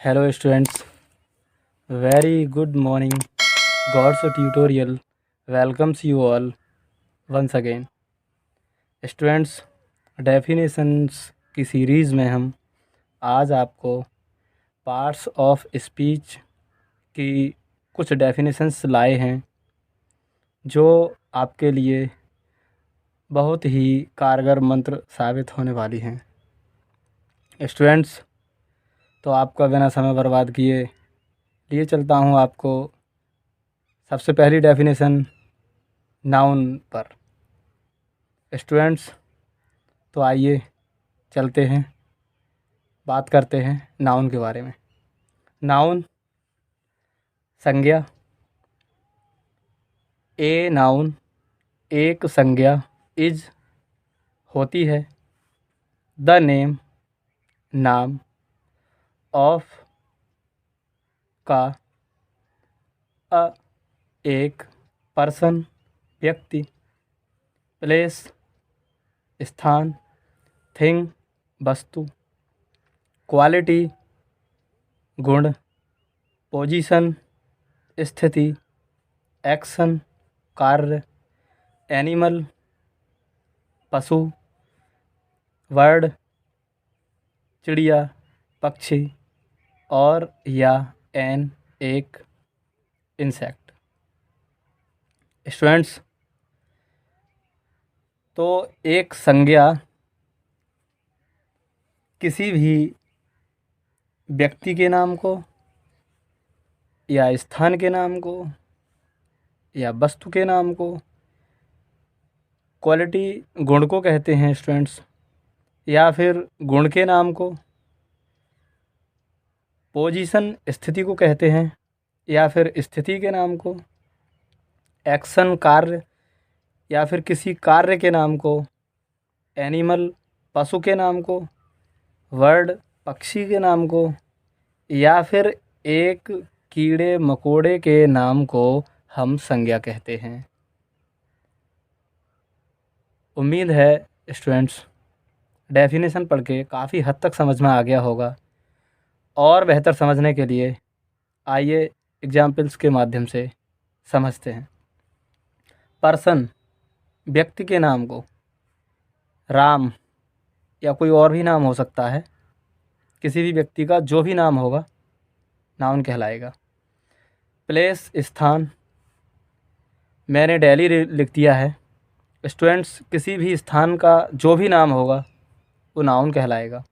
Hello students, very good morning. God's tutorial welcomes you all once again. Students, definitions की series में हम आज आपको पार्ट्स ऑफ स्पीच की कुछ डेफिनेशंस लाए हैं जो आपके लिए बहुत ही कारगर मंत्र साबित होने वाली हैं। स्टूडेंट्स, तो आपका बिना समय बर्बाद किए लिए चलता हूँ आपको सबसे पहली डेफिनेशन नाउन पर। स्टूडेंट्स, तो आइए चलते हैं, बात करते हैं नाउन के बारे में। नाउन संज्ञा। ए नाउन एक संज्ञा इज होती है द नेम नाम ऑफ का अ एक पर्सन व्यक्ति प्लेस स्थान थिंग वस्तु क्वालिटी गुण पोजीशन स्थिति एक्शन कार्य एनिमल पशु वर्ड चिड़िया पक्षी और या एन एक इंसेक्ट। स्टूडेंट्स, तो एक संज्ञा किसी भी व्यक्ति के नाम को या स्थान के नाम को या वस्तु के नाम को, क्वालिटी गुण को कहते हैं स्टूडेंट्स, या फिर गुण के नाम को, पोजीशन स्थिति को कहते हैं या फिर स्थिति के नाम को, एक्शन कार्य या फिर किसी कार्य के नाम को, एनिमल पशु के नाम को, वर्ड पक्षी के नाम को, या फिर एक कीड़े मकोड़े के नाम को हम संज्ञा कहते हैं। उम्मीद है स्टूडेंट्स डेफिनेशन पढ़ के काफ़ी हद तक समझ में आ गया होगा। और बेहतर समझने के लिए आइए एग्जाम्पल्स के माध्यम से समझते हैं। पर्सन व्यक्ति के नाम को, राम या कोई और भी नाम हो सकता है, किसी भी व्यक्ति का जो भी नाम होगा नाउन कहलाएगा। प्लेस स्थान, मैंने दिल्ली लिख दिया है। स्टूडेंट्स, किसी भी स्थान का जो भी नाम होगा वो नाउन कहलाएगा।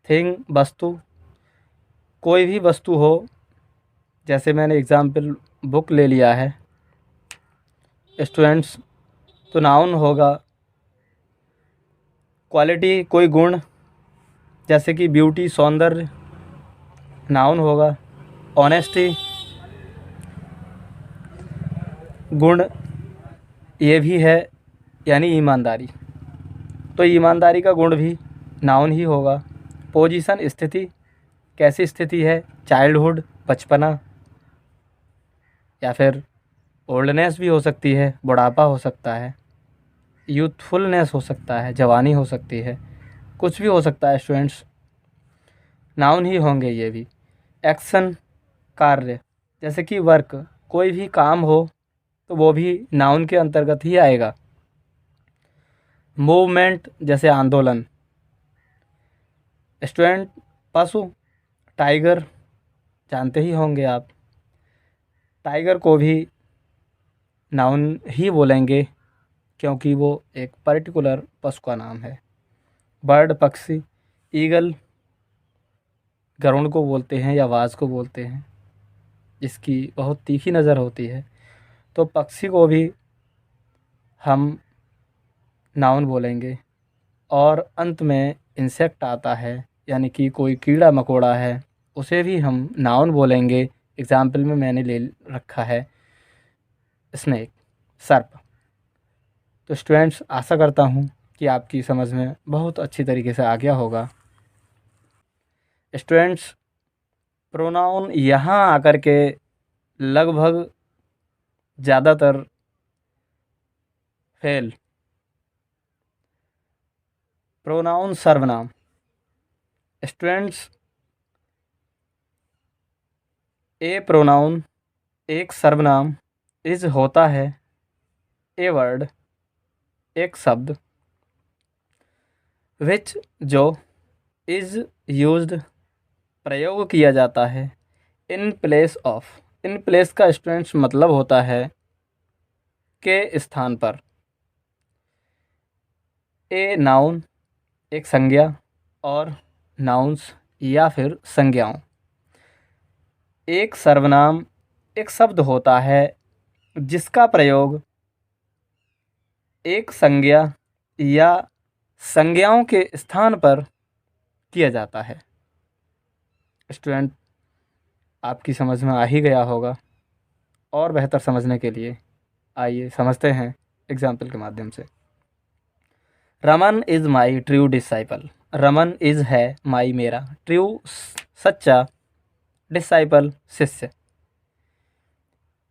थिंग वस्तु, कोई भी वस्तु हो, जैसे मैंने एग्जाम्पल बुक ले लिया है स्टूडेंट्स, तो नाउन होगा। क्वालिटी कोई गुण, जैसे कि ब्यूटी सौंदर्य, नाउन होगा। ऑनेस्टी गुण ये भी है, यानी ईमानदारी, तो ईमानदारी का गुण भी नाउन ही होगा। पोजीशन स्थिति, कैसी स्थिति है, चाइल्डहुड बचपना, या फिर ओल्डनेस भी हो सकती है, बुढ़ापा हो सकता है, यूथफुलनेस हो सकता है, जवानी हो सकती है, कुछ भी हो सकता है स्टूडेंट्स, नाउन ही होंगे ये भी। एक्शन कार्य, जैसे कि वर्क, कोई भी काम हो तो वो भी नाउन के अंतर्गत ही आएगा। मूवमेंट, जैसे आंदोलन। स्टूडेंट, पशु टाइगर, जानते ही होंगे आप, टाइगर को भी नाउन ही बोलेंगे क्योंकि वो एक पर्टिकुलर पशु का नाम है। बर्ड पक्षी, ईगल गरुड़ को बोलते हैं या बाज को बोलते हैं, जिसकी बहुत तीखी नज़र होती है, तो पक्षी को भी हम नाउन बोलेंगे। और अंत में इंसेक्ट आता है, यानी कि कोई कीड़ा मकोड़ा है, उसे भी हम नाउन बोलेंगे। एग्जाम्पल में मैंने ले रखा है स्नेक, सर्प। तो स्टूडेंट्स, आशा करता हूँ कि आपकी समझ में बहुत अच्छी तरीके से आ गया होगा। स्टूडेंट्स, प्रोनाउन यहाँ आकर के लगभग ज़्यादातर फेल। प्रोनाउन सर्वनाम। स्टूडेंट्स, ए प्रोनाउन एक सर्वनाम, इज होता है ए वर्ड एक शब्द, विच जो इज यूज्ड प्रयोग किया जाता है, in place of, in place का स्टूडेंट्स मतलब होता है के स्थान पर। ए नाउन एक संज्ञा और नाउन्स या फिर संज्ञाओं। एक सर्वनाम एक शब्द होता है जिसका प्रयोग एक संज्ञा या संज्ञाओं के स्थान पर किया जाता है। स्टूडेंट, आपकी समझ में आ ही गया होगा। और बेहतर समझने के लिए आइए समझते हैं एग्जाम्पल के माध्यम से। Raman is my true disciple. Raman is है माई मेरा, ट्रू सच्चा, डिसाइपल शिष्य।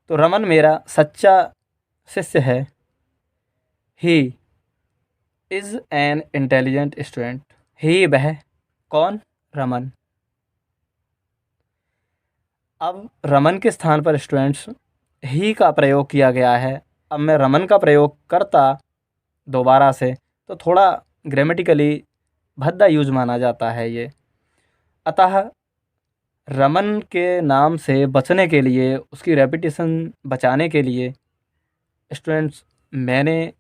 तो रमन मेरा सच्चा शिष्य है। He is an intelligent student. He वह कौन? रमन। अब रमन के स्थान पर स्टूडेंट्स ही का प्रयोग किया गया है। अब मैं रमन का प्रयोग करता दोबारा से तो थोड़ा ग्रामेटिकली भद्दा यूज माना जाता है ये। अतः रमन के नाम से बचने के लिए, उसकी रेपिटेशन बचाने के लिए स्टूडेंट्स मैंने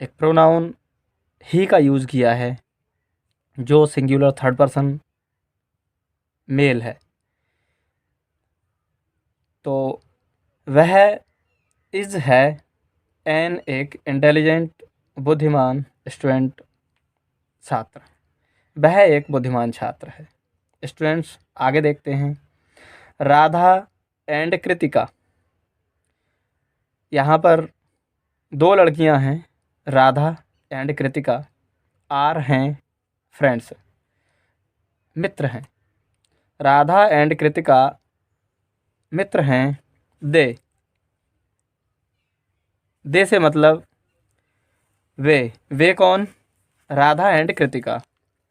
एक प्रोनाउन ही का यूज़ किया है जो सिंगुलर थर्ड पर्सन मेल है। तो वह इज़ है एन एक इंटेलिजेंट बुद्धिमान स्टूडेंट छात्र। वह एक बुद्धिमान छात्र है। स्टूडेंट्स आगे देखते हैं। राधा एंड कृतिका। यहाँ पर दो लड़कियाँ हैं, राधा एंड कृतिका। आर हैं फ्रेंड्स, मित्र हैं। राधा एंड कृतिका मित्र हैं। दे से मतलब वे कौन? राधा एंड कृतिका।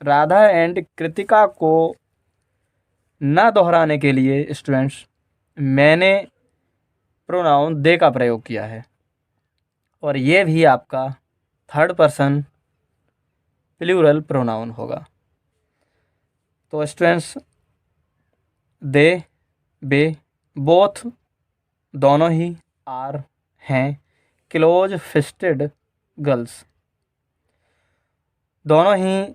राधा एंड कृतिका को न दोहराने के लिए स्टूडेंट्स मैंने प्रोनाउन दे का प्रयोग किया है, और ये भी आपका थर्ड पर्सन प्लूरल प्रोनाउन होगा। तो स्टूडेंट्स दे, बे, बोथ दोनों ही, आर हैं, क्लोज फिस्टेड गर्ल्स दोनों ही।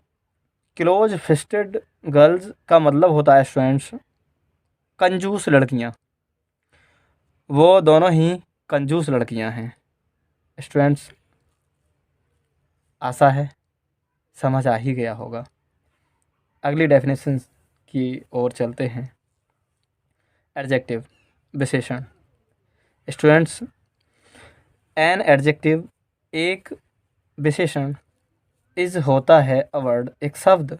क्लोज फिस्टेड गर्ल्स का मतलब होता है स्टूडेंट्स कंजूस लड़कियां। वो दोनों ही कंजूस लड़कियां हैं। स्टूडेंट्स आशा है समझ आ ही गया होगा। अगली डेफिनेशन की ओर चलते हैं। एडजेक्टिव विशेषण। स्टूडेंट्स एन एडजेक्टिव एक विशेषण, इज होता है अ वर्ड एक शब्द,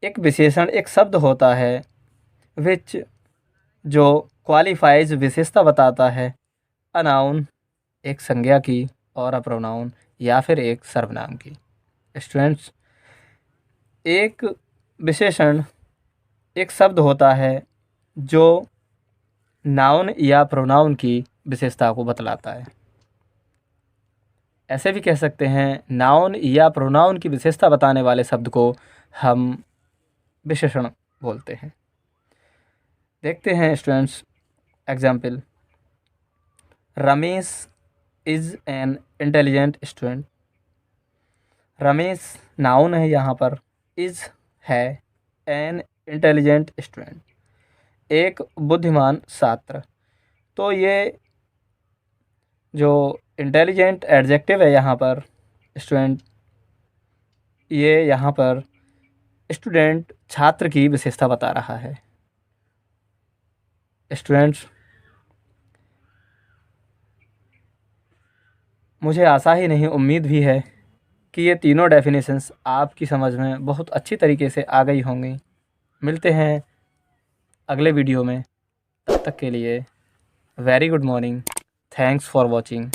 एक विशेषण एक शब्द होता है, विच जो क्वालिफाइज विशेषता बताता है, अ नाउन एक संज्ञा की, और अ प्रोनाउन या फिर एक सर्वनाम की। स्टूडेंट्स एक विशेषण एक शब्द होता है जो नाउन या प्रोनाउन की विशेषता को बतलाता है। ऐसे भी कह सकते हैं नाउन या प्रोनाउन की विशेषता बताने वाले शब्द को हम विशेषण बोलते हैं। देखते हैं students example. Ramesh is an intelligent student. Ramesh noun है यहाँ पर, इज़ है एन इंटेलिजेंट स्टूडेंट एक बुद्धिमान छात्र। तो ये जो इंटेलिजेंट एडजेक्टिव है यहाँ पर स्टूडेंट, ये यहाँ पर स्टूडेंट छात्र की विशेषता बता रहा है। स्टूडेंट्स मुझे आशा ही नहीं, उम्मीद भी है कि ये तीनों डेफिनेशंस आपकी समझ में बहुत अच्छी तरीके से आ गई होंगी। मिलते हैं अगले वीडियो में, तब तक के लिए very good morning. Thanks for watching.